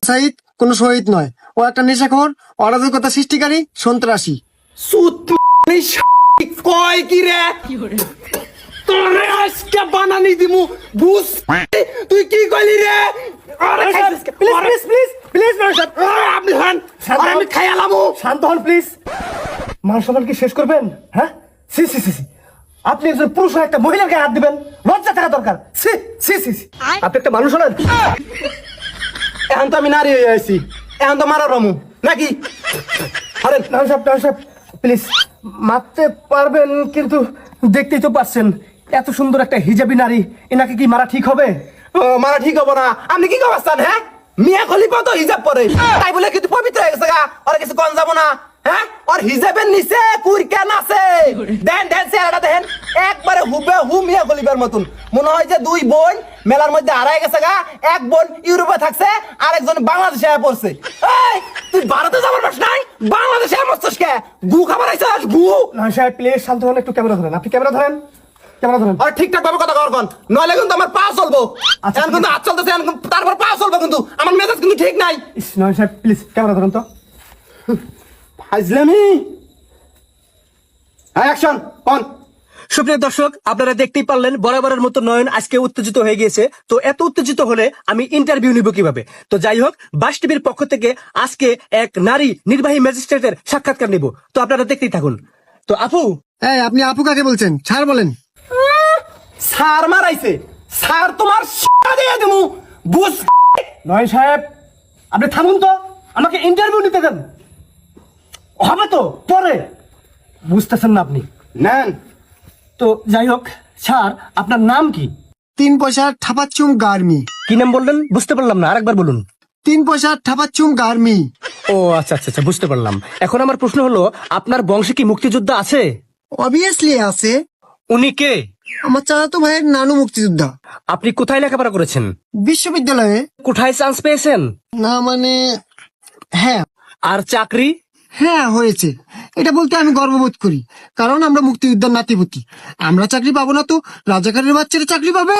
সাইদ কোন শহীদ নয়, ও একটা নেশাখোর, অরাজকতা সৃষ্টিকারী, সন্ত্রাসী। কয় কি রে তোরে আজকে বানানি দিমু বুঝ তুই কি কইলি রে প্লিজ প্লিজ প্লিজ প্লিজ আপনি হন আমি খাইলামু শান্ত হন প্লিজ। মান সম্মান কি শেষ করবেন? হ্যাঁ, সি সি সি সি। আপনি একজন পুরুষ হয়ে একটা মহিলার গায়ে হাত দিবেন, লজ্জা থাকা দরকার। সি সি সি সি। আপনি একটা মানুষ হলেন। এখন তো আমি নারী হয়ে আইছি, এখন তো মারা রমু নাকি? আরে ডান সাহেব প্লিজ মারতে পারবেন, কিন্তু দেখতেই তো পাচ্ছেন এত সুন্দর একটা হিজাবি নারী, এনাকে কি মারা ঠিক হবে? ও মারা ঠিক হবো না। আপনি কি অবস্থান? হ্যাঁ, মিয়া খলিফা তো হিজাব পরে, তাই বলে কিন্তু পবিত্র হয়ে গেছে গা, ওরা কিছু কন যাবো না? হ্যাঁ, আর হিজাবের নিচে কুরকান আছে। দেন দেন চেহারাটা দেখেন, একবারে হুবে হু মিয়া খলিফার মতন। মনে হয় যে দুই বোন মেলার মধ্যে হারাই গেছে গা, এক বোন ইউরোপে থাকছে আর একজন বাংলাদেশে পড়ছে। এই তুই ভারতে যাবার পাস নাই, বাংলাদেশে মরছিস কে? গু খাবার আইছিস গু? ডান সাহেব প্লিজ শান্ত হন, একটু ক্যামেরা ধরেন। আপনি ক্যামেরা ধরেন, ক্যামেরা ধরেন। আর ঠিকঠাক ভাবে কথা কর কোন, নইলে কিন্তু আমার পা চলবো। আচ্ছা, এখন কিন্তু হাত চলতেছে, এখন কিন্তু তারপর পা চলবো, কিন্তু আমার মেজাজ কিন্তু ঠিক নাই। ডান সাহেব প্লিজ ক্যামেরা ধরেন তো। ফাজলামি। Action on. সুপ্রিয় দর্শক, আপনারা দেখতেই পারলেন বরাবরের মতো নয়ন আজকে উত্তেজিত হয়ে গিয়েছে। তো এত উত্তেজিত হলে আমি ইন্টারভিউ নিব কিভাবে? তো যাই হোক, বাস টিভির পক্ষ থেকে আজকে এক নারী নির্বাহী ম্যাজিস্ট্রেটের সাক্ষাৎকার নিব। তো আপনারা দেখতেই থাকুন। তো আপু, এই আপনি আপু কাকে বলছেন? ছাড় বলেন। স্যার মারাইছে, স্যার তোমার শিক্ষা দিয়ে দেবো বুঝ। নয় সাহেব আপনি থামুন তো, আমাকে ইন্টারভিউ নিতে দেন। হবে তো পরে, বুঝতেছেন না আপনি? নেন। তো যাই হোক স্যার, আপনার নাম কি? 3 পয়সার ঠাপাচ্ছুম গার্মি। কি নাম বললেন? বুঝতে পারলাম না, আরেকবার বলুন। 3 পয়সার ঠাপাচ্ছুম গার্মি। ও আচ্ছা আচ্ছা আচ্ছা, বুঝতে পারলাম। এখন আমার প্রশ্ন হলো, আপনার বংশে কি মুক্তিযোদ্ধা আছে? অবভিয়াসলি আছে। উনি কে? আমার চাচাতো ভাইয়ের নানু মুক্তিযোদ্ধা। আপনি কোথায় লেখাপড়া করেছেন? বিশ্ববিদ্যালয়ে। কোথায় চান্স পেয়েছেন? না মানে হ্যাঁ আর চাকরি? হ্যাঁ হয়েছে। এটা বলতে আমি গর্ববোধ করি, কারণ আমরা মুক্তিযোদ্ধার নাতিপুতি। আমরা চাকরি পাবো না তো রাজাকারের বাচ্চারা চাকরি পাবে।